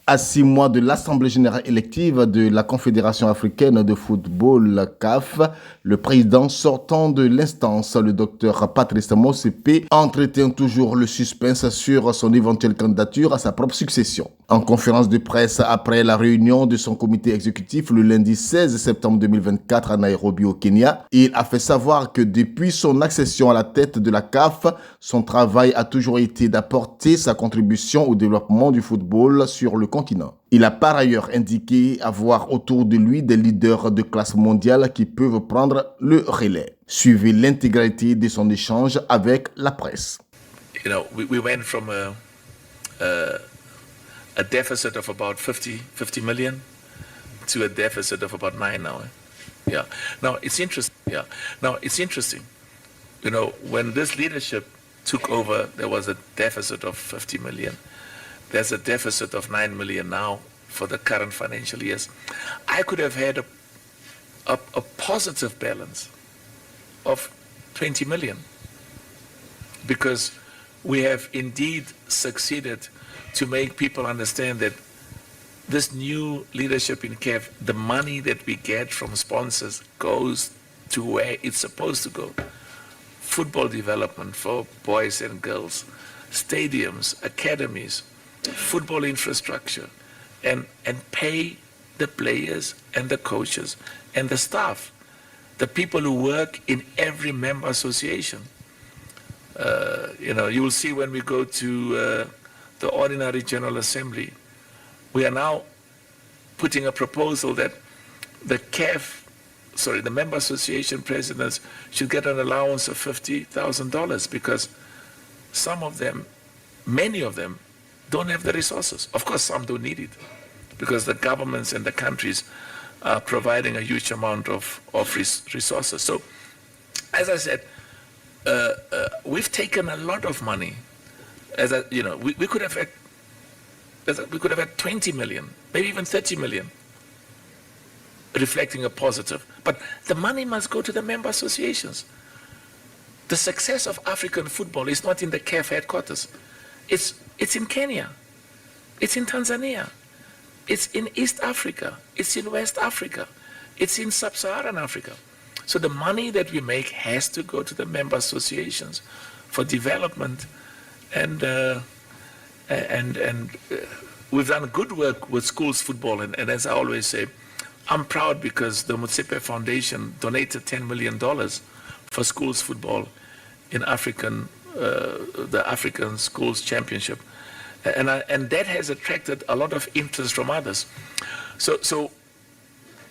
À 6 mois de l'Assemblée générale élective de la Confédération africaine de football, CAF, le président sortant de l'instance, le Dr Patrice Motsepe, entretient toujours le suspense sur son éventuelle candidature à sa propre succession. En conférence de presse après la réunion de son comité exécutif le lundi 16 septembre 2024 à Nairobi au Kenya, il a fait savoir que depuis son accession à la tête de la CAF, son travail a toujours été d'apporter sa contribution au développement du football sur le continent. Il a par ailleurs indiqué avoir autour de lui des leaders de classe mondiale qui peuvent prendre le relais. Suivez l'intégralité de son échange avec la presse. You know, we went from a deficit of about 50 million to a deficit of about 9 now. Yeah. Now it's interesting. Yeah. Now it's interesting. You know, when this leadership took over, there was a deficit of 50 million. There's a deficit of 9 million now for the current financial years. I could have had a positive balance of 20 million because we have indeed succeeded to make people understand that this new leadership in CAF, the money that we get from sponsors goes to where it's supposed to go. Football development for boys and girls, stadiums, academies, football infrastructure, and pay the players and the coaches and the staff, the people who work in every member association. You know, you will see when we go to the ordinary General Assembly, we are now putting a proposal that the the member association presidents should get an allowance of $50,000 because some of them, many of them, don't have the resources. Of course, some don't need it because the governments and the countries are providing a huge amount of resources. So, as I said, we've taken a lot of money. We could have had 20 million, maybe even 30 million, reflecting a positive. But the money must go to the member associations. The success of African football is not in the CAF headquarters. It's in Kenya, it's in Tanzania, it's in East Africa, it's in West Africa, it's in Sub-Saharan Africa. So the money that we make has to go to the member associations for development, and we've done good work with schools football. And as I always say, I'm proud because the Motsepe Foundation donated $10 million for schools football in the African Schools Championship, and that has attracted a lot of interest from others. So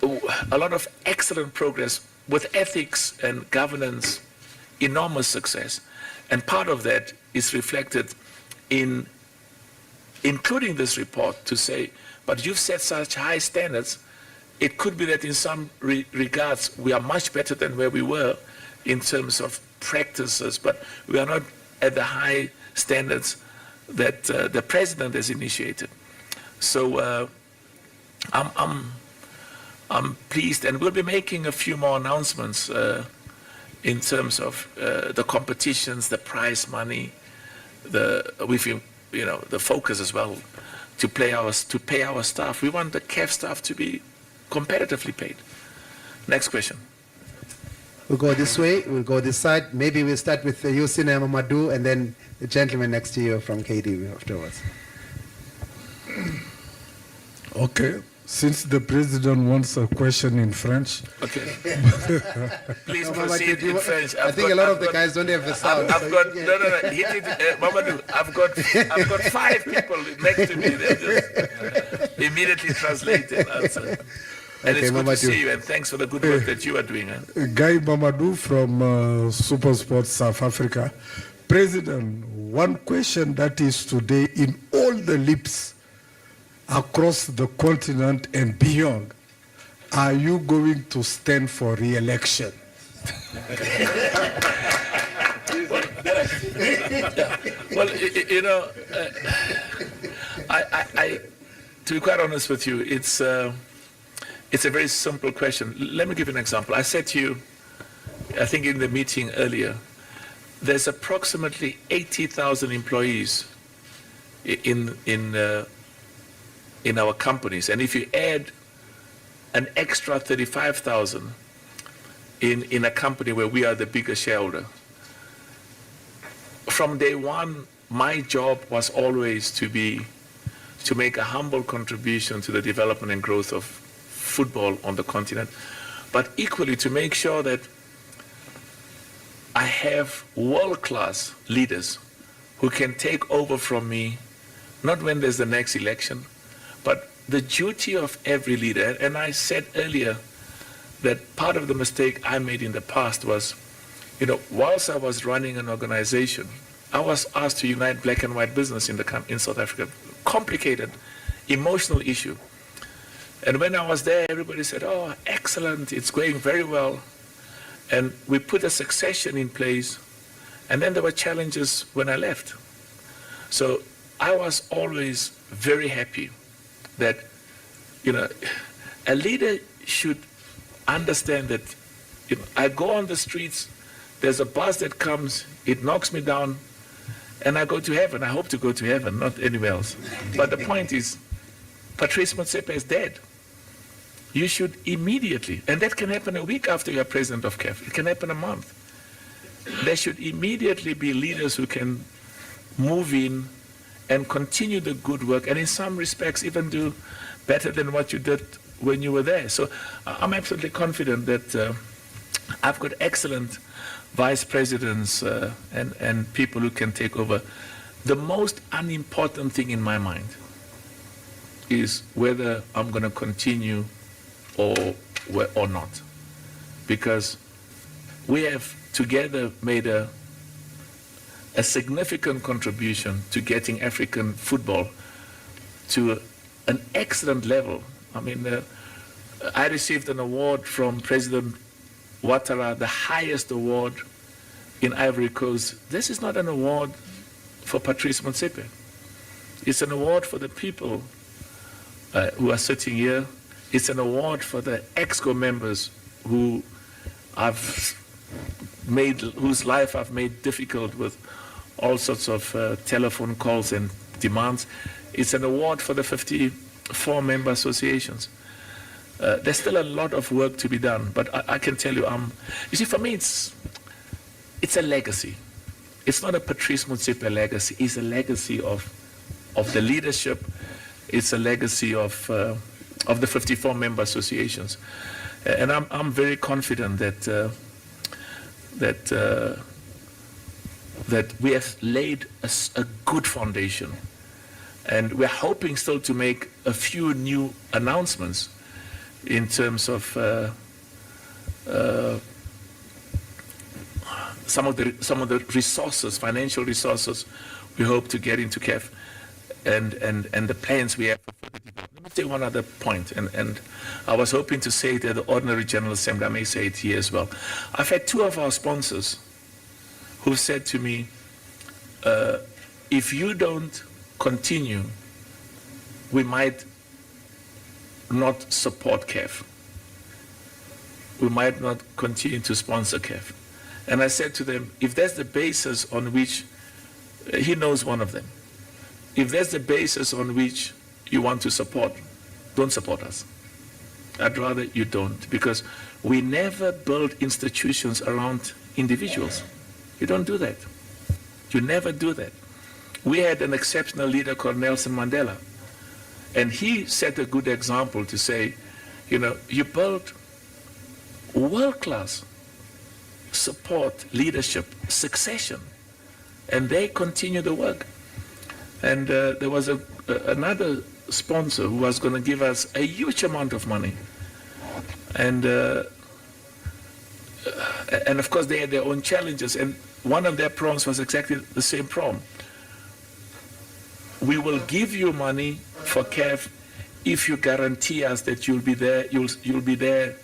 a lot of excellent progress with ethics and governance, enormous success, and part of that is reflected in including this report to say, but you've set such high standards. It could be that in some regards we are much better than where we were in terms of practices, but we are not at the high standards that the president has initiated. So I'm pleased, and we'll be making a few more announcements in terms of the competitions, the prize money, the focus as well to pay our staff. We want the CAF staff to be competitively paid. Next question. We'll go this way, we'll go this side. Maybe we'll start with Yusine Mamadou and then the gentleman next to you from KD afterwards. Okay. Since the president wants a question in French. Okay. Please proceed in French. I think a lot of the guys don't have the sound. I've got Mamadou, I've got 5 people next to me. They're just immediately translate and answer. And okay, it's good to see you, and thanks for the good work that you are doing. Guy Mamadou from Super Sports South Africa. President, one question that is today in all the lips across the continent and beyond, are you going to stand for re-election? Well, you know, to be quite honest with you, it's a very simple question. Let me give you an example. I said to you, I think in the meeting earlier, there's approximately 80,000 employees in in our companies. And if you add an extra 35,000 in a company where we are the biggest shareholder, from day one, my job was always to make a humble contribution to the development and growth of football on the continent, but equally to make sure that I have world-class leaders who can take over from me, not when there's the next election, but the duty of every leader. And I said earlier that part of the mistake I made in the past was, whilst I was running an organization, I was asked to unite black and white business in South Africa. Complicated, emotional issue. And when I was there, everybody said, "Oh, excellent, it's going very well." And we put a succession in place, and then there were challenges when I left. So I was always very happy that, a leader should understand that, I go on the streets, there's a bus that comes, it knocks me down, and I go to heaven. I hope to go to heaven, not anywhere else. But the point is, Patrice Motsepe is dead. You should immediately, and that can happen a week after you're president of CAF. It can happen a month. There should immediately be leaders who can move in and continue the good work, and in some respects even do better than what you did when you were there. So I'm absolutely confident that I've got excellent vice presidents and people who can take over. The most unimportant thing in my mind is whether I'm going to continue or not, because we have together made a significant contribution to getting African football to an excellent level. I mean, I received an award from President Ouattara, the highest award in Ivory Coast. This is not an award for Patrice Motsepe. It's an award for the people who are sitting here. It's an award for the EXCO members whose life I've made difficult with all sorts of telephone calls and demands. It's an award for the 54 member associations. There's still a lot of work to be done, but I can tell you, you see, for me, it's a legacy. It's not a Patrice Motsepe legacy. It's a legacy of the leadership. It's a legacy of the 54 member associations, and I'm very confident that that we have laid a good foundation, and we're hoping still to make a few new announcements in terms of some of the resources, financial resources, we hope to get into CAF, and the plans we have for further development. Let me say one other point, and I was hoping to say it at the Ordinary General Assembly. I may say it here as well. I've had two of our sponsors who said to me, if you don't continue, we might not support CAF. We might not continue to sponsor CAF. And I said to them, if that's the basis on which, he knows one of them, if that's the basis on which you want to support, don't support us. I'd rather you don't, because we never build institutions around individuals. You don't do that. You never do that. We had an exceptional leader called Nelson Mandela, and he set a good example to say, you build world-class support, leadership, succession, and they continue the work. And there was another sponsor who was going to give us a huge amount of money, and of course they had their own challenges, and one of their prompts was exactly the same prompt. We will give you money for CAF if you guarantee us that you'll be there. You'll be there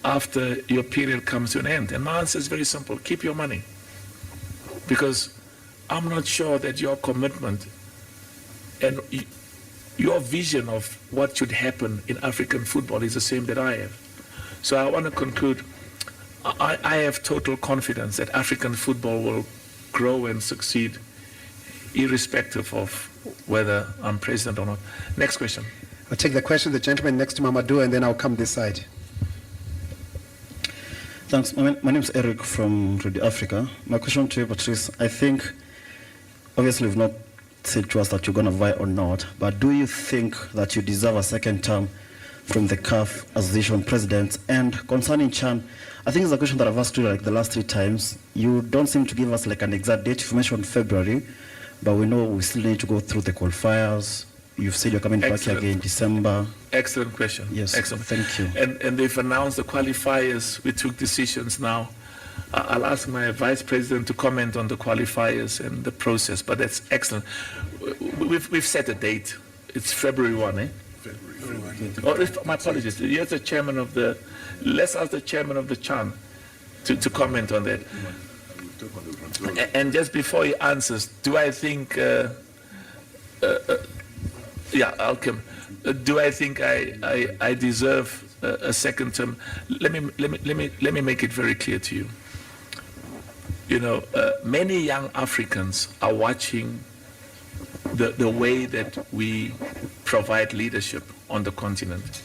after your period comes to an end. And my answer is very simple: keep your money, because I'm not sure that your commitment and your vision of what should happen in African football is the same that I have. So I want to conclude. I have total confidence that African football will grow and succeed, irrespective of whether I'm president or not. Next question. I'll take the question, the gentleman next to Mamadou, and then I'll come this side. Thanks. My name is Eric from Radio Africa. My question to you, Patrice, I think, obviously you've not said to us that you're going to vie or not, but do you think that you deserve a second term from the CAF Association President? And concerning Chan, I think it's a question that I've asked you like the last 3 times. You don't seem to give us like an exact date. You've mentioned February, but we know we still need to go through the qualifiers. You've said you're coming back here again in December. Excellent question. Yes, excellent. Thank you. And they've announced the qualifiers. We took decisions now. I'll ask my vice president to comment on the qualifiers and the process, but that's excellent. We've set a date. It's February 1, eh? February. Oh, my apologies. Here's the chairman of the, let's ask the chairman of the Chan to comment on that. And just before he answers, do I think, yeah, I'll come. Do I think I deserve a second term? Let me make it very clear to you. You know, many young Africans are watching the way that we provide leadership on the continent,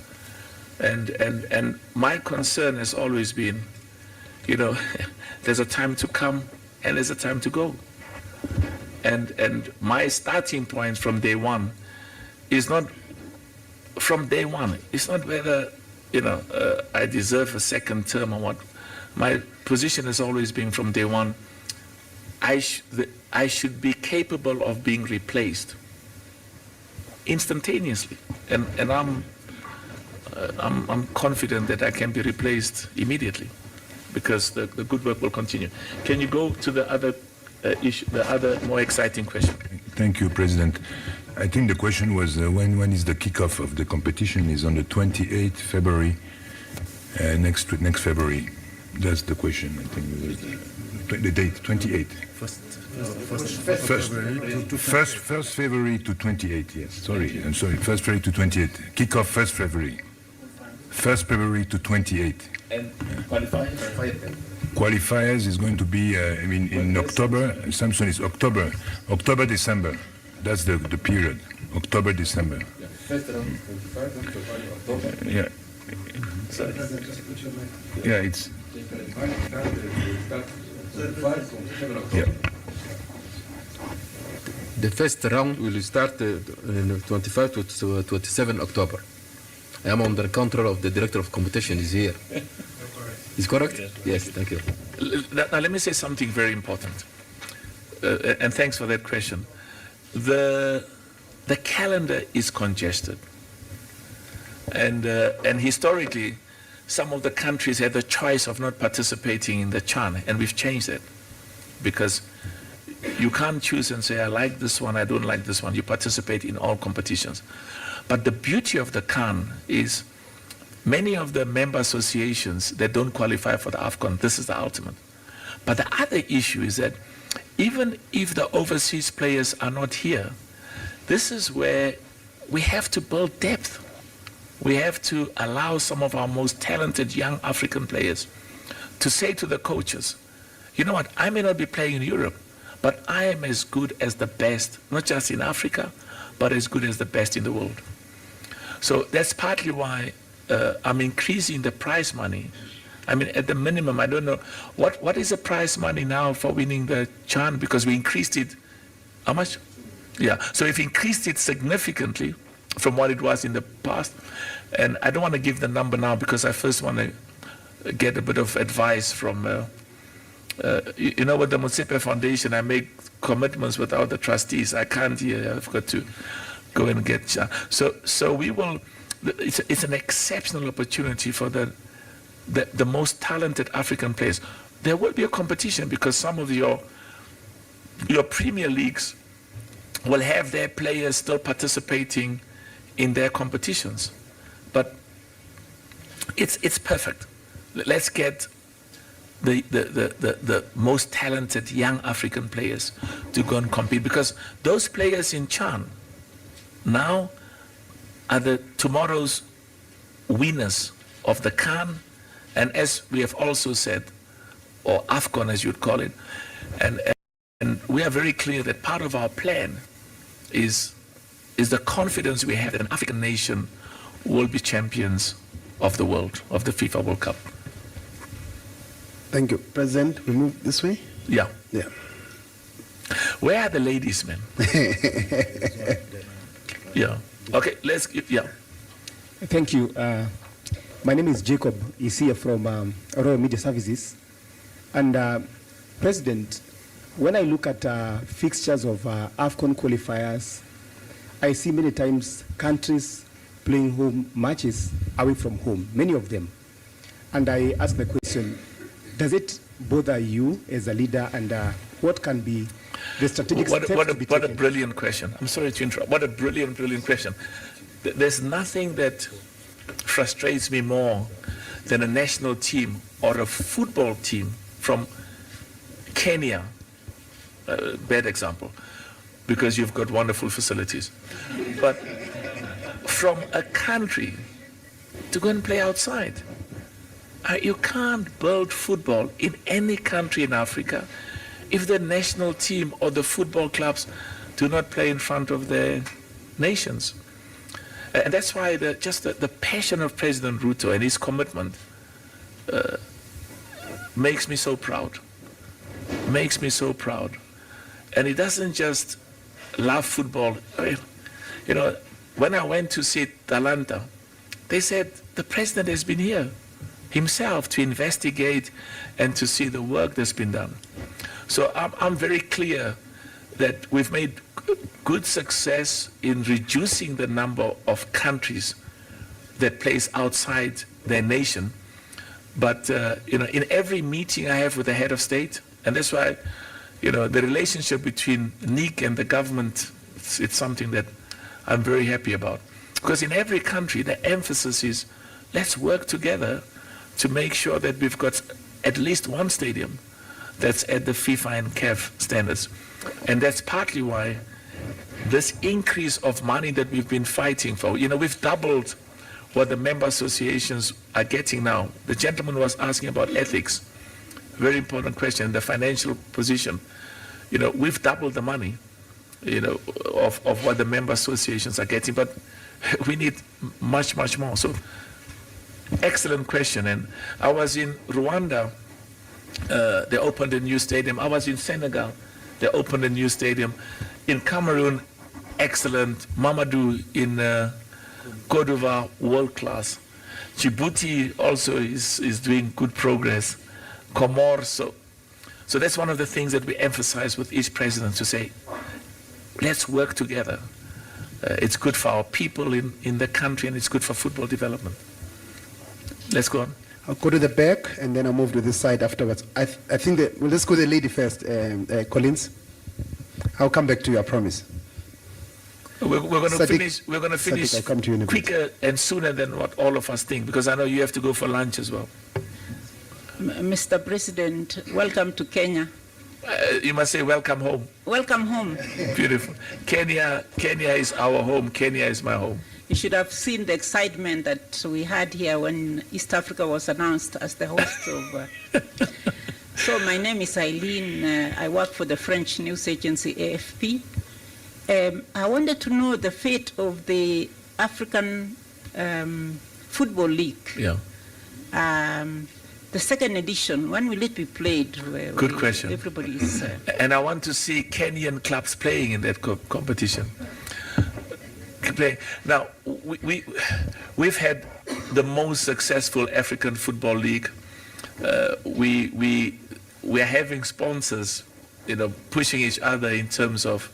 and my concern has always been, you know, there's a time to come and there's a time to go, and my starting point from day one is not from day one. It's not whether, you know, I deserve a second term or what. My position has always been from day one, I should be capable of being replaced instantaneously, and I'm confident that I can be replaced immediately, because the good work will continue. Can you go to the other issue, the other more exciting question? Thank you, President. I think the question was when is the kickoff of the competition? Is on the 28th February, next February. That's the question. I think the date 28th. First February to 28th. Yes. Sorry, I'm sorry. 1st February to 28th. Kickoff 1st February. 1st February to 28th. And qualifiers? Qualifiers is going to be, I mean, in October. Samson is October, December. That's the period. October, December. Yeah. Yeah, it's. Yeah. The first round will start in 25 to 27 October. I am under control of the director of competition is here. Is correct? Yes, thank you. Now let me say something very important, and thanks for that question. The calendar is congested, and historically, some of the countries had the choice of not participating in the Chan, and we've changed it, because you can't choose and say, I like this one, I don't like this one. You participate in all competitions. But the beauty of the CAN is many of the member associations that don't qualify for the AFCON, this is the ultimate. But the other issue is that even if the overseas players are not here, this is where we have to build depth. We have to allow some of our most talented young African players to say to the coaches, you know what, I may not be playing in Europe, but I am as good as the best, not just in Africa, but as good as the best in the world. So that's partly why I'm increasing the prize money. I mean, at the minimum, I don't know, what is the prize money now for winning the Chan? Because we increased it, how much? Yeah, so we've increased it significantly from what it was in the past. And I don't want to give the number now because I first want to get a bit of advice from, you know, with the Motsepe Foundation, I make commitments without the trustees. I can't here, I've got to go and get, so we will, it's an exceptional opportunity for the most talented African players. There will be a competition because some of your premier leagues will have their players still participating in their competitions. But it's perfect. Let's get the most talented young African players to go and compete, because those players in Chan now are tomorrow's winners of the CAN, and as we have also said, or AFCON as you'd call it, and we are very clear that part of our plan is the confidence we have that an African nation will be champions of the world, of the FIFA World Cup. Thank you. President, we move this way? Yeah. Yeah. Where are the ladies, man? Yeah. Okay, let's give, yeah. Thank you. My name is Jacob Isia from Royal Media Services. And President, when I look at fixtures of AFCON qualifiers, I see many times countries playing home matches away from home, many of them. And I ask the question, does it bother you as a leader, and what can be the strategic steps to be taken? What a brilliant question. I'm sorry to interrupt. What a brilliant question. There's nothing that frustrates me more than a national team or a football team from Kenya, bad example, because you've got wonderful facilities, but from a country to go and play outside. You can't build football in any country in Africa if the national team or the football clubs do not play in front of their nations. And that's why the passion of President Ruto and his commitment makes me so proud. Makes me so proud. And he doesn't just love football. I mean, you know, when I went to see Talanta, they said the president has been here himself to investigate and to see the work that's been done. So I'm very clear that we've made good success in reducing the number of countries that plays outside their nation. But you know, in every meeting I have with the head of state, and that's why, you know, the relationship between NIC and the government, it's something that I'm very happy about. Because in every country, the emphasis is, let's work together to make sure that we've got at least one stadium that's at the FIFA and CAF standards. And that's partly why this increase of money that we've been fighting for, you know, we've doubled what the member associations are getting now. The gentleman was asking about ethics. Very important question, the financial position. You know, we've doubled the money, you know, of what the member associations are getting, but we need much, much more. So, excellent question. And I was in Rwanda, they opened a new stadium. I was in Senegal, they opened a new stadium. In Cameroon, excellent. Mamadou in Côte d'Ivoire, world class. Djibouti also is doing good progress. Comoros. So that's one of the things that we emphasize with each president, to say, let's work together. It's good for our people in the country, and it's good for football development. Let's go on. I'll go to the back, and then I'll move to this side afterwards. I think that, well, let's go to the lady first, Collins. I'll come back to you, I promise. We're going to finish. We're going to finish I'll come to you in a bit. quicker and sooner than what all of us think, because I know you have to go for lunch as well. Mr. President, welcome to Kenya. You must say welcome home. Welcome home. Beautiful. Kenya is our home. Kenya is my home. You should have seen the excitement that we had here when East Africa was announced as the host of. So my name is Eileen. I work for the French news agency AFP. I wanted to know the fate of the African Football League. Yeah. The second edition, when will it be played? Good question. Everybody's. And I want to see Kenyan clubs playing in that competition. Now, we've had the most successful African Football League. We're having sponsors, you know, pushing each other in terms of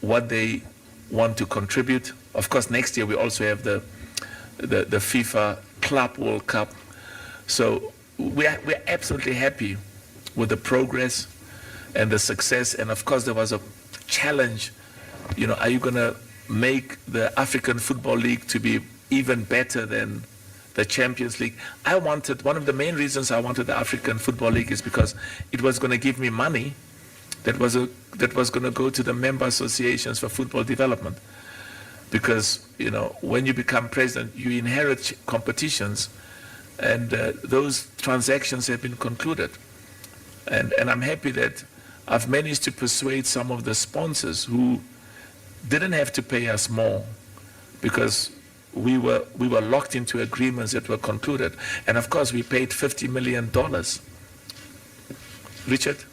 what they want to contribute. Of course, next year we also have the FIFA Club World Cup. So we're absolutely happy with the progress and the success. And of course, there was a challenge. You know, are you going to make the African Football League to be even better than the Champions League? I wanted, one of the main reasons I wanted the African Football League is because it was going to give me money that was going to go to the member associations for football development. Because, you know, when you become president, you inherit competitions, and those transactions have been concluded. And I'm happy that I've managed to persuade some of the sponsors who didn't have to pay us more because we were locked into agreements that were concluded. And of course, we paid $50 million. Richard,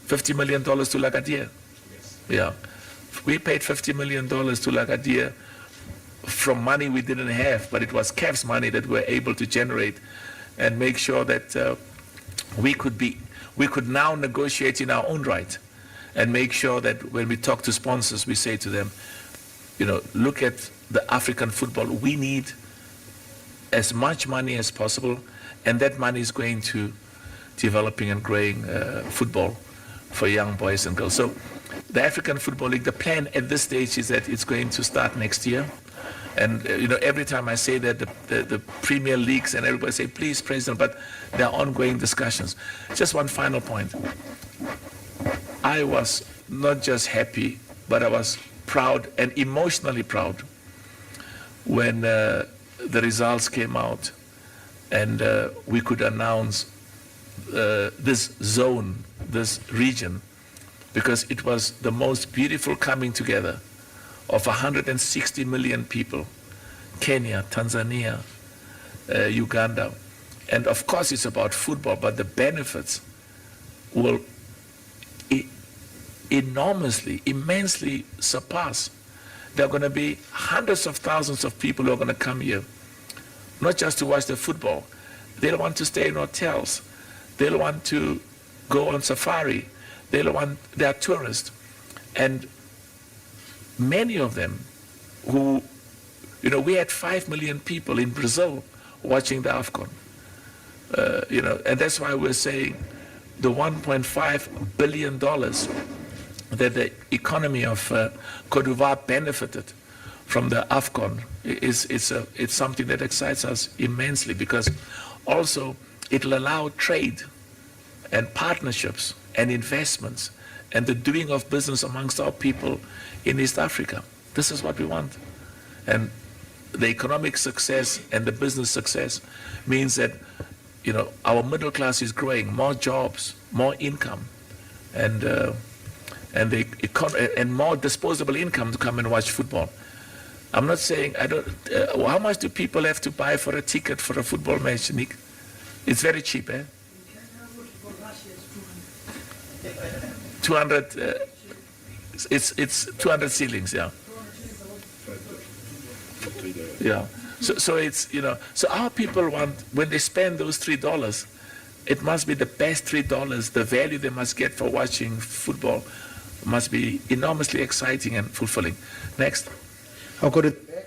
$50 million to Lagadia. Yes. Yeah. We paid $50 million to Lagadia from money we didn't have, but it was CAF's money that we were able to generate and make sure that we could now negotiate in our own right and make sure that when we talk to sponsors, we say to them, you know, look at the African football. We need as much money as possible, and that money is going to developing and growing football for young boys and girls. So the African Football League, the plan at this stage is that it's going to start next year. And you know, every time I say that, the Premier Leagues and everybody say, please, President, but there are ongoing discussions. Just one final point. I was not just happy, but I was proud and emotionally proud when the results came out and we could announce this zone, this region, because it was the most beautiful coming together of 160 million people, Kenya, Tanzania, Uganda. And of course it's about football, but the benefits will enormously, immensely surpass. There are going to be hundreds of thousands of people who are going to come here, not just to watch the football. They'll want to stay in hotels. They'll want to go on safari. They are tourists. And many of them who, you know, we had 5 million people in Brazil watching the AFCON. You know, and that's why we're saying the $1.5 billion that the economy of Cote d'Ivoire benefited from the AFCON it's something that excites us immensely, because also it'll allow trade and partnerships and investments and the doing of business amongst our people in East Africa. This is what we want. And the economic success and the business success means that, you know, our middle class is growing, more jobs, more income, and more disposable income to come and watch football. I'm not saying how much do people have to buy for a ticket for a football match, Nick? It's very cheap, eh? 200. It's 200 ceilings, yeah. Yeah. So it's, you know, so our people want, when they spend those $3, it must be the best $3. The value they must get for watching football must be enormously exciting and fulfilling. Next. I'll go to the back,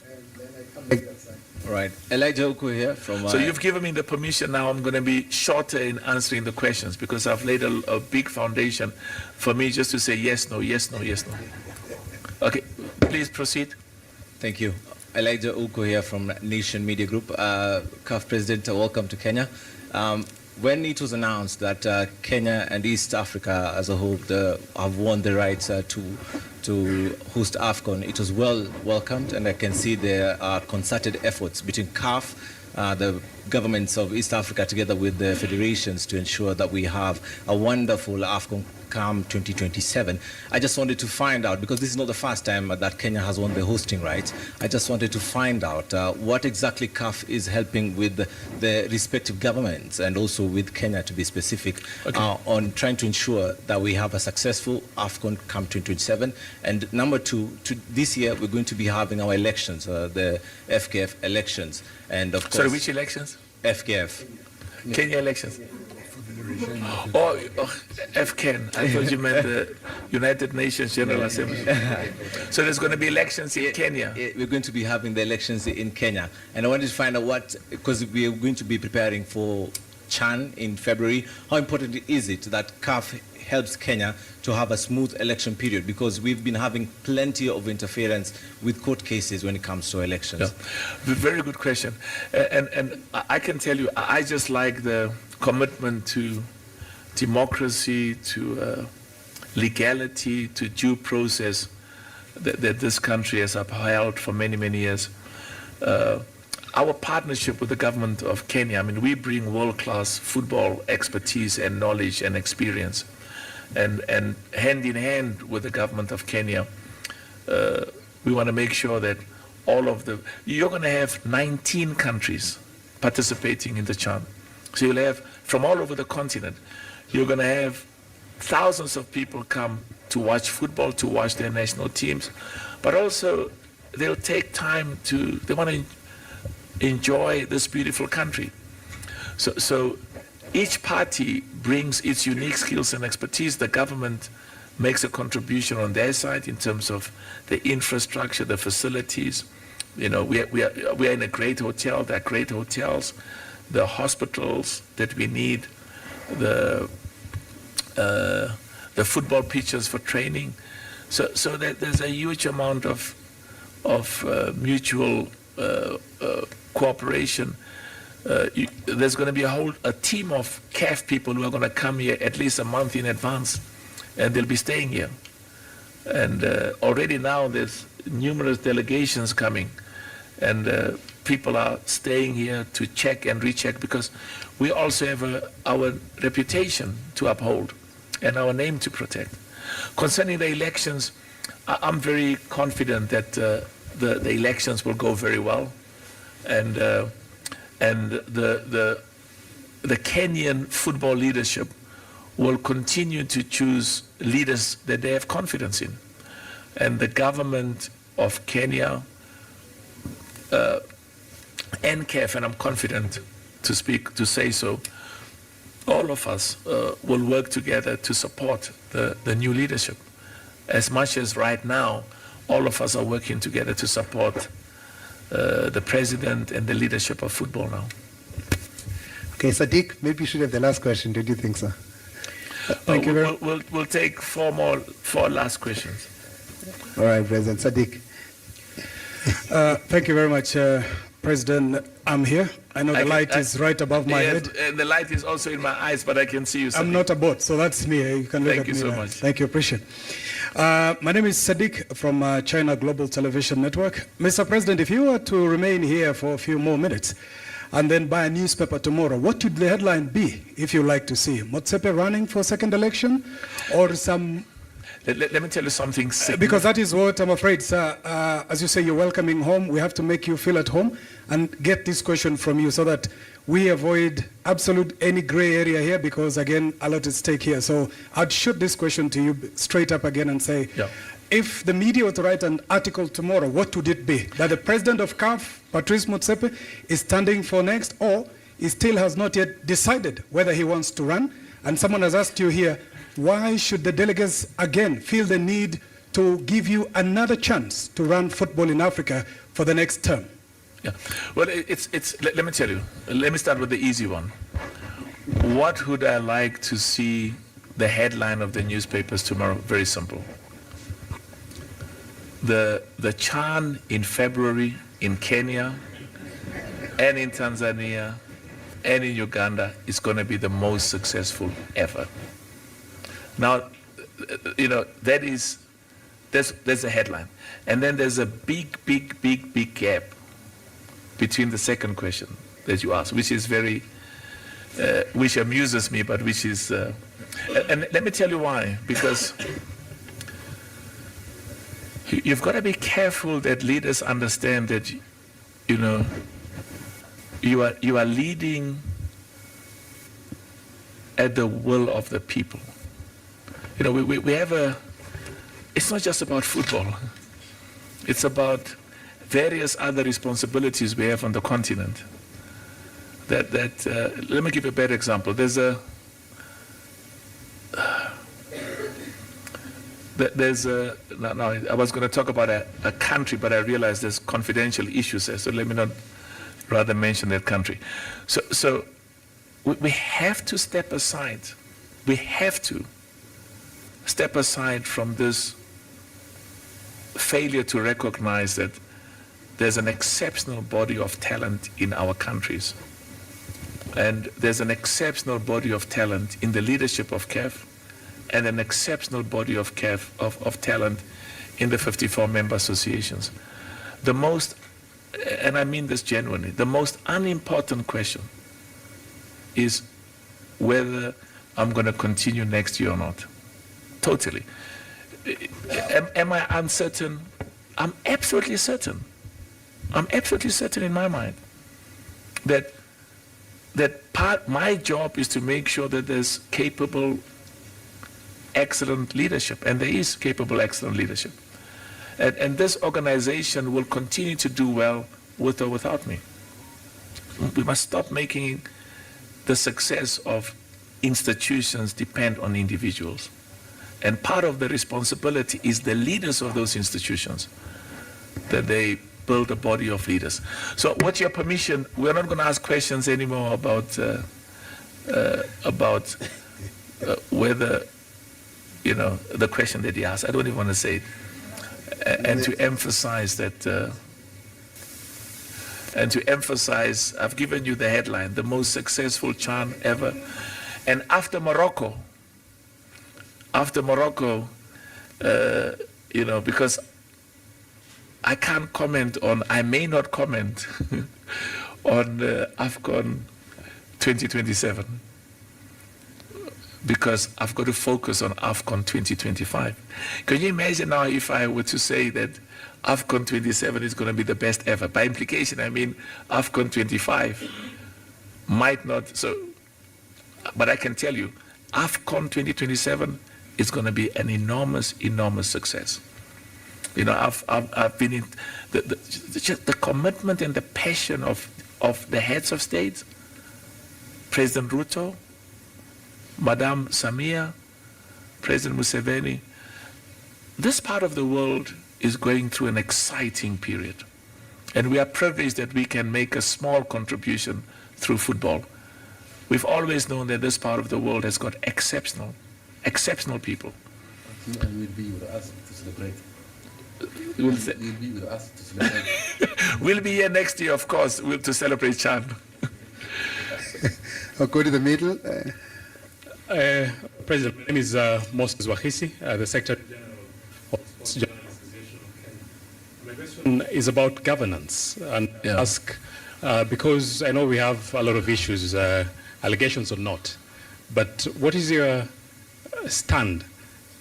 and then I come back that side. All right. Elijah Uku here from... So you've given me the permission. Now I'm going to be shorter in answering the questions, because I've laid a big foundation for me just to say yes, no, yes, no, yes, no. Okay, please proceed. Thank you. Elijah Uku here from Nation Media Group. CAF President, welcome to Kenya. When it was announced that Kenya and East Africa as a whole have won the rights to host AFCON, it was well welcomed, and I can see there are concerted efforts between CAF, the governments of East Africa, together with the federations, to ensure that we have a wonderful AFCON come 2027. I just wanted to find out, because this is not the first time that Kenya has won the hosting rights, I just wanted to find out what exactly CAF is helping with the respective governments, and also with Kenya to be specific, on trying to ensure that we have a successful AFCON come 2027. And number two, this year we're going to be having our elections, the FKF elections. And of course... Sorry, which elections? FKF. Kenya elections. Oh, FCAN. I thought you meant the United Nations General Assembly. So there's going to be elections in Kenya. We're going to be having the elections in Kenya. And I wanted to find out because we are going to be preparing for Chan in February, how important is it that CAF helps Kenya to have a smooth election period, because we've been having plenty of interference with court cases when it comes to elections. Yeah. Very good question. And I can tell you, I just like the commitment to democracy, to legality, to due process that this country has upheld for many, many years. Our partnership with the government of Kenya, I mean, we bring world-class football expertise and knowledge and experience. and hand in hand with the government of Kenya, we want to make sure that you're going to have 19 countries participating in the CHAN. So you'll have, from all over the continent, you're going to have thousands of people come to watch football, to watch their national teams, but also they'll take time they want to enjoy this beautiful country. So each party brings its unique skills and expertise. The government makes a contribution on their side in terms of the infrastructure, the facilities. We are in a great hotel. There are great hotels, the hospitals that we need, the football pitches for training. So that there's a huge amount of mutual cooperation. There's going to be a team of CAF people who are going to come here at least a month in advance, and they'll be staying here. And already now there's numerous delegations coming, and people are staying here to check and recheck, because we also have our reputation to uphold and our name to protect. Concerning the elections, I'm very confident that the elections will go very well, and the Kenyan football leadership will continue to choose leaders that they have confidence in, and the government of Kenya and CAF, and I'm confident to say so, all of us will work together to support the new leadership. As much as right now, all of us are working together to support the president and the leadership of football now. Okay, Sadiq, maybe you should have the last question. Did you think so? Thank you very much. We'll take four last questions. All right, President Sadiq. Thank you very much, President. I'm here. I know the light is right above my head. And the light is also in my eyes, but I can see you, Sadiq. I'm not a bot, so that's me. You can look at me. Thank you so much. Thank you, appreciate it. My name is Sadiq from China Global Television Network. Mr. President, if you were to remain here for a few more minutes and then buy a newspaper tomorrow, what would the headline be, if you like to see? Motsepe running for second election, or some... Let me tell you something. Because that is what I'm afraid, sir. As you say, you're welcoming home. We have to make you feel at home and get this question from you so that we avoid any gray area here, because, again, a lot at stake here. So I'd shoot this question to you straight up again and say, if the media were to write an article tomorrow, what would it be? That the president of CAF, Patrice Motsepe, is standing for next, or he still has not yet decided whether he wants to run? And someone has asked you here, why should the delegates again feel the need to give you another chance to run football in Africa for the next term? Yeah. Well, let me tell you. Let me start with the easy one. What would I like to see the headline of the newspapers tomorrow? Very simple. The CHAN in February in Kenya and in Tanzania and in Uganda is going to be the most successful ever. Now, there's a headline. And then there's a big gap between the second question that you asked, which is which amuses me, but which is, and let me tell you why. Because you've got to be careful that leaders understand that, you are leading at the will of the people. We have it's not just about football. It's about various other responsibilities we have on the continent. Let me give you a better example. I was going to talk about a country, but I realized there's confidential issues there, so let me not rather mention that country. So we have to step aside. We have to step aside from this failure to recognize that there's an exceptional body of talent in our countries. And there's an exceptional body of talent in the leadership of CAF, and an exceptional body of talent in the 54 member associations. The most, and I mean this genuinely, the most unimportant question is whether I'm going to continue next year or not. Totally. Am I uncertain? I'm absolutely certain. I'm absolutely certain in my mind that my job is to make sure that there's capable, excellent leadership, and there is capable, excellent leadership. And this organization will continue to do well with or without me. We must stop making the success of institutions depend on individuals. And part of the responsibility is the leaders of those institutions, that they build a body of leaders. So with your permission, we're not going to ask questions anymore about whether, you know, the question that he asked. I don't even want to say it. And to emphasize that, I've given you the headline, the most successful CHAN ever. And after Morocco, you know, because I can't comment on, I may not comment on AFCON 2027 because I've got to focus on AFCON 2025. Can you imagine now if I were to say that AFCON 27 is going to be the best ever? By implication, I mean AFCON 25 might not. So, but I can tell you, AFCON 2027 is going to be an enormous, enormous success. You know, I've been in the commitment and the passion of the heads of state, President Ruto, Madame Samia, President Museveni. This part of the world is going through an exciting period. And we are privileged that we can make a small contribution through football. We've always known that this part of the world has got exceptional people. And we'll be with us to celebrate. We'll be with us to celebrate. We'll be here next year, of course, to celebrate CHAN. I'll go to the middle. President, my name is Moses Wahisi, the Secretary General of the Journalists Association of Kenya. My question is about governance, and ask because I know we have a lot of issues, allegations or not, but what is your stand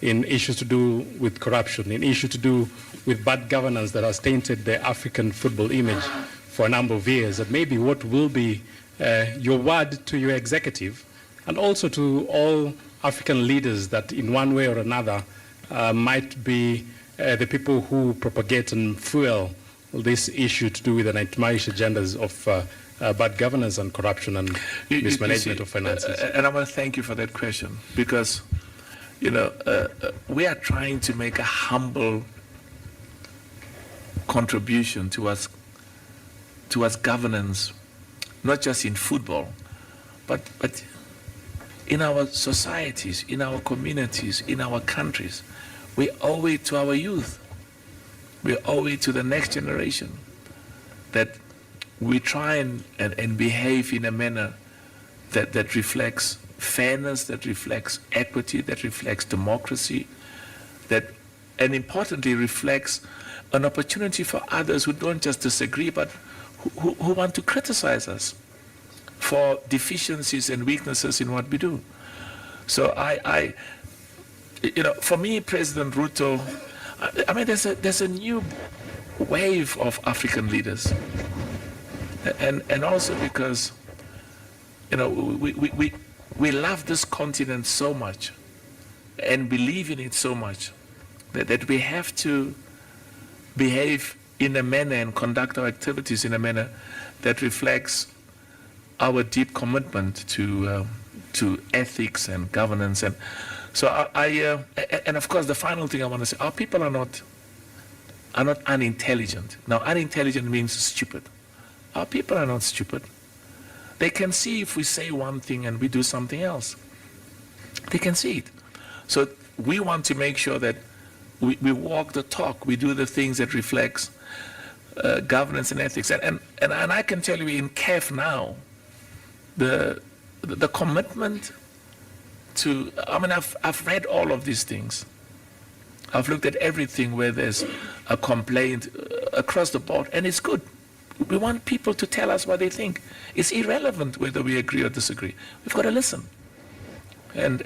in issues to do with corruption, in issues to do with bad governance that has tainted the African football image for a number of years, and maybe what will be your word to your executive and also to all African leaders that in one way or another might be the people who propagate and fuel this issue to do with the anti-Irish agendas of bad governance and corruption and mismanagement of finances. And I want to thank you for that question because, you know, we are trying to make a humble contribution towards governance, not just in football, but in our societies, in our communities, in our countries. We owe it to our youth. We owe it to the next generation that we try and behave in a manner that reflects fairness, that reflects equity, that reflects democracy, and importantly reflects an opportunity for others who don't just disagree, but who want to criticize us for deficiencies and weaknesses in what we do. So you know, for me, President Ruto, I mean, there's a new wave of African leaders, and also because, you know, we love this continent so much and believe in it so much that we have to behave in a manner and conduct our activities in a manner that reflects our deep commitment to ethics and governance. And so and of course the final thing I want to say, our people are not unintelligent. Now, unintelligent means stupid. Our people are not stupid. They can see if we say one thing and we do something else. They can see it. So we want to make sure that we walk the talk, we do the things that reflects governance and ethics. And I can tell you in CAF now, the commitment to, I mean, I've read all of these things. I've looked at everything where there's a complaint across the board, and it's good. We want people to tell us what they think. It's irrelevant whether we agree or disagree. We've got to listen. And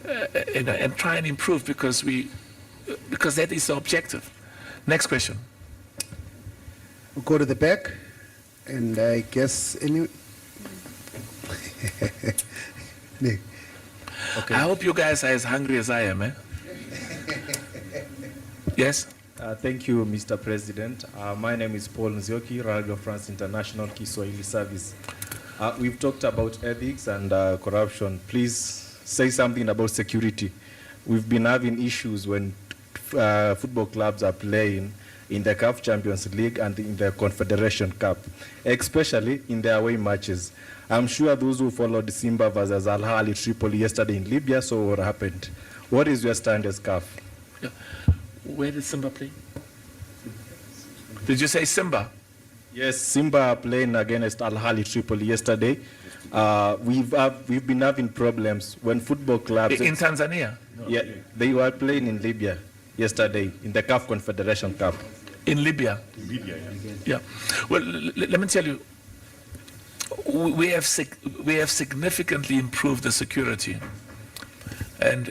and try and improve because that is the objective. Next question. We'll go to the back, and I guess any. Nick. Okay. I hope you guys are as hungry as I am, eh? Yes? Thank you, Mr. President. My name is Paul Nzioki, Radio France International Kiswahili Service. We've talked about ethics and corruption. Please say something about security. We've been having issues when football clubs are playing in the CAF Champions League and in the Confédération Cup, especially in the away matches. I'm sure those who followed Simba versus Al Ahly Tripoli yesterday in Libya saw what happened. What is your stand as CAF? Yeah. Where did Simba play? Did you say Simba? Yes, Simba playing against Al Ahly Tripoli yesterday. We've been having problems when football clubs in Tanzania. Yeah, they were playing in Libya yesterday in the CAF Confederation Cup. In Libya. Yeah. Well, let me tell you, we have significantly improved the security, and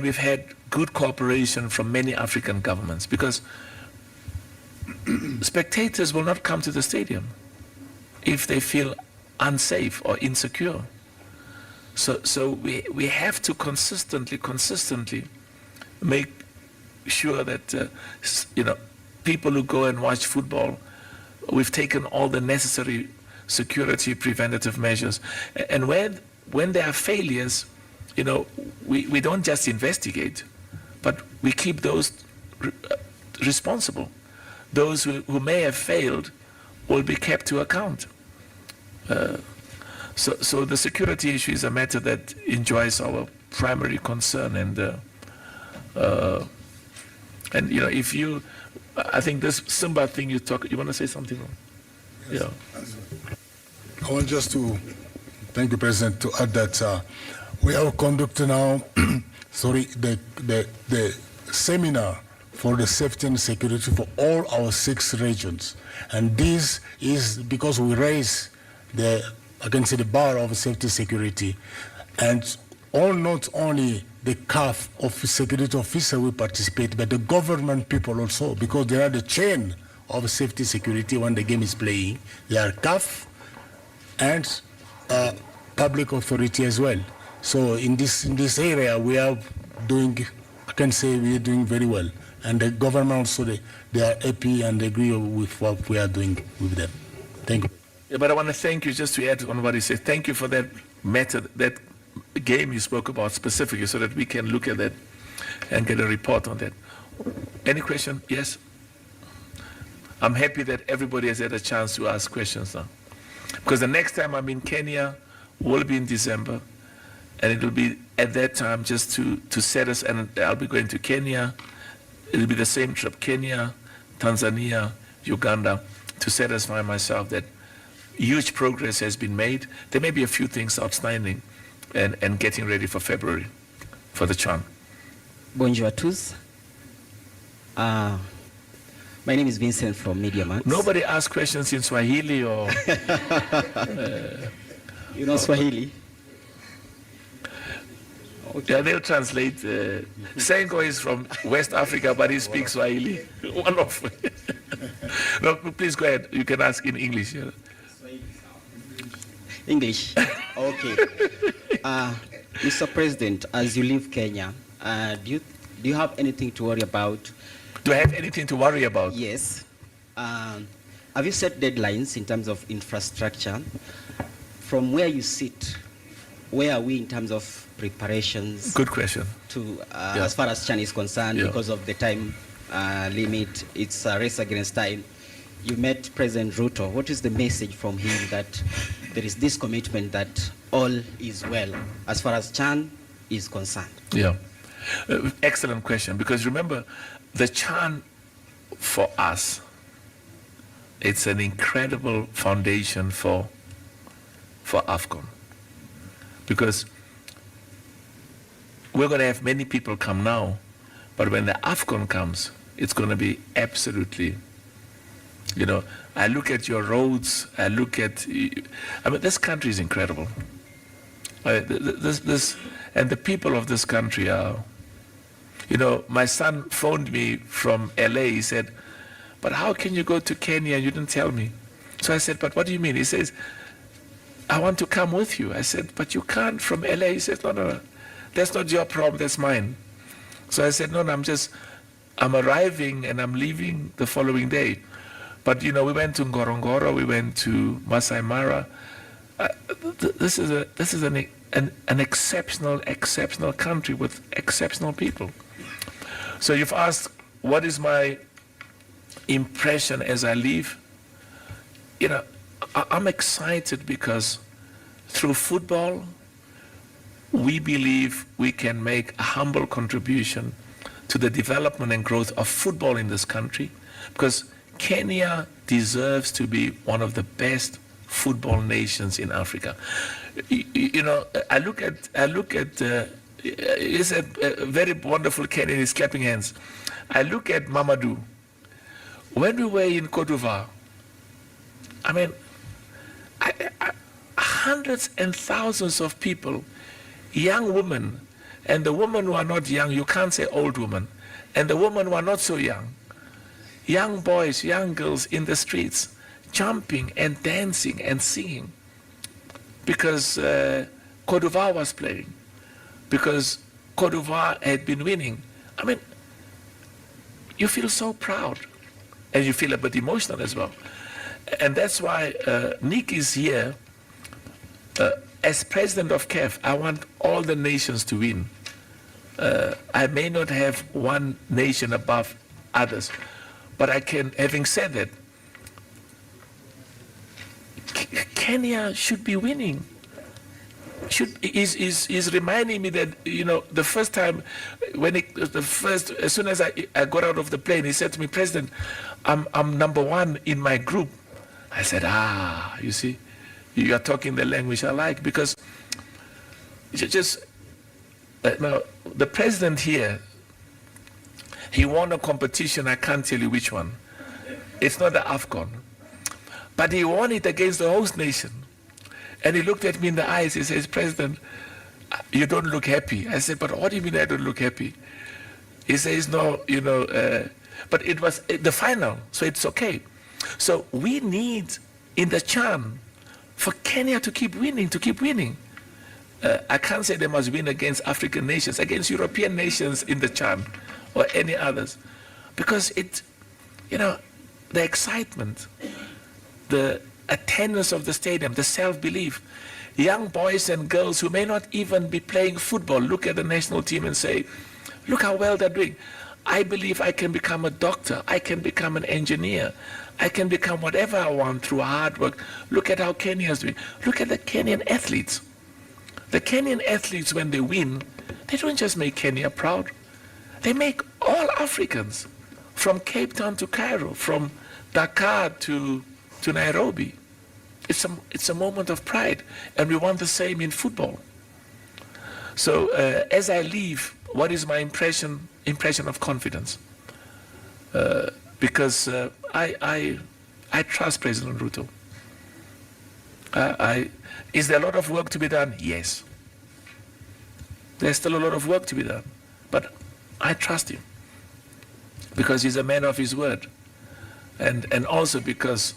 we've had good cooperation from many African governments, because spectators will not come to the stadium if they feel unsafe or insecure. So we have to consistently make sure that people who go and watch football, we've taken all the necessary security preventative measures, and when there are failures, we don't just investigate, but we keep those responsible. Those who may have failed will be kept to account. So the security issue is a matter that enjoys our primary concern, and if you, I think this Simba thing you want to say something? Yes. Yeah. I want just to thank you, President, to add that we are conducting now, the seminar for the safety and security for all our 6 regions, and this is because we raise the bar of safety security, and not only the CAF of security officer will participate, but the government people also, because they are the chain of safety security when the game is playing. They are CAF and public authority as well. So in this area we are doing, I can say we are doing very well, and the government also they are happy and agree with what we are doing with them. Thank you. Yeah, but I want to thank you, just to add on what he said, thank you for that method, that game you spoke about specifically, so that we can look at that and get a report on that. Any question? Yes? I'm happy that everybody has had a chance to ask questions now, because the next time I'm in Kenya will be in December, and it will be at that time just to set us, and I'll be going to Kenya. It'll be the same trip, Kenya, Tanzania, Uganda, to satisfy myself that huge progress has been made. There may be a few things outstanding, and getting ready for February, for the CHAN. Bonjour à tous. My name is Vincent from Media Max. Nobody asks questions in Swahili or... you know Swahili? Okay. Yeah, they'll translate. Sengo is from West Africa, but he speaks Swahili. One of. No, please go ahead. You can ask in English. Yeah. English. Okay. Mr. President, as you leave Kenya, do you have anything to worry about? Do I have anything to worry about? Yes. Have you set deadlines in terms of infrastructure? From where you sit, where are we in terms of preparations? Good question. As far as CHAN is concerned, because of the time limit, it's a race against time. You met President Ruto. What is the message from him that there is this commitment that all is well as far as CHAN is concerned? Yeah. Excellent question, because remember, the CHAN for us, it's an incredible foundation for AFCON, because we're going to have many people come now, but when the AFCON comes, it's going to be absolutely You know, I look at your roads, I look at, I mean, this country is incredible. And the people of this country are, you know, my son phoned me from LA. He said, but how can you go to Kenya? You didn't tell me. So I said, but what do you mean? He says, I want to come with you. I said, but you can't from LA. He said, no, that's not your problem, that's mine. So I said, no, I'm arriving and I'm leaving the following day. But, you know, we went to Ngorongoro, we went to Masai Mara. This is an exceptional country with exceptional people. So you've asked, what is my impression as I leave? You know, I'm excited because through football, we believe we can make a humble contribution to the development and growth of football in this country, because Kenya deserves to be one of the best football nations in Africa. You know, I look at he's a very wonderful Kenyan, he's clapping hands. I look at Mamadou. When we were in Côte d'Ivoire, I mean, hundreds and thousands of people, young women, and the women who are not young, you can't say old women, and the women who are not so young boys, young girls in the streets, jumping and dancing and singing because Côte d'Ivoire was playing, because Côte d'Ivoire had been winning. I mean, you feel so proud, and you feel a bit emotional as well. And that's why Nick is here. As president of CAF, I want all the nations to win. I may not have one nation above others, but I can, having said that, Kenya should be winning. He's reminding me that, you know, the first time, as soon as I got out of the plane, he said to me, President, I'm number one in my group. I said, you see, you are talking the language I like, because now the president here, he won a competition, I can't tell you which one. It's not the AFCON. But he won it against the host nation. And he looked at me in the eyes, he says, President, you don't look happy. I said, but what do you mean I don't look happy? He says, no, you know, but it was the final, so it's okay. So we need, in the CHAN, for Kenya to keep winning, I can't say they must win against African nations, against European nations in the CHAN or any others, because it, you know, the excitement, the attendance of the stadium, the self-belief, young boys and girls who may not even be playing football look at the national team and say, look how well they're doing. I believe I can become a doctor, I can become an engineer, I can become whatever I want through hard work. Look at how Kenya is doing. Look at the Kenyan athletes. The Kenyan athletes, when they win, they don't just make Kenya proud. They make all Africans, from Cape Town to Cairo, from Dakar to Nairobi. It's a moment of pride, and we want the same in football. So as I leave, what is my impression of confidence? Because I trust President Ruto. Is there a lot of work to be done? Yes. There's still a lot of work to be done. But I trust him because he's a man of his word. And also because,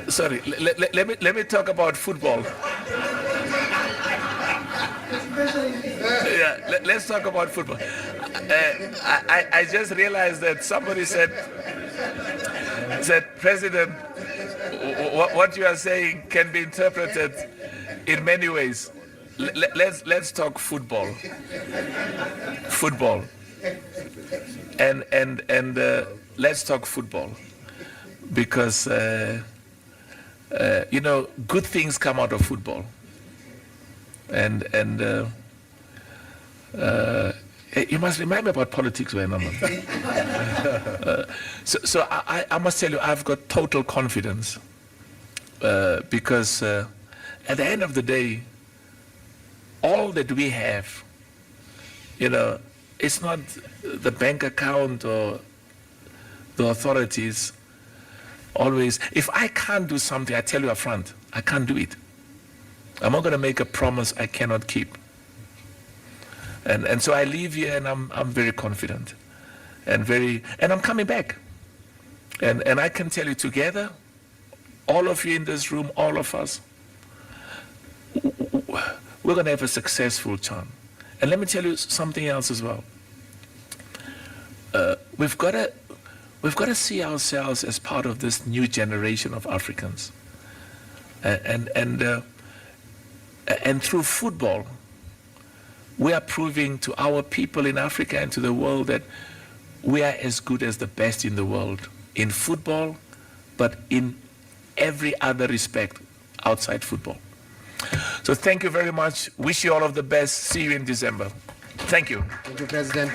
sorry, let me talk about football. Yeah, let's talk about football. I just realized that somebody said, President, what you are saying can be interpreted in many ways. Let's talk football. Football. And let's talk football, because you know, good things come out of football. And you must remind me about politics when I'm so I must tell you, I've got total confidence because at the end of the day, all that we have, you know, it's not the bank account or the authorities. Always, if I can't do something, I tell you up front, I can't do it. I'm not going to make a promise I cannot keep. And so I leave here and I'm very confident and I'm coming back. And I can tell you together, all of you in this room, all of us, we're going to have a successful term. And let me tell you something else as well. We've got to see ourselves as part of this new generation of Africans. And through football, we are proving to our people in Africa and to the world that we are as good as the best in the world in football, but in every other respect outside football. So thank you very much. Wish you all of the best. See you in December. Thank you. Thank you, President.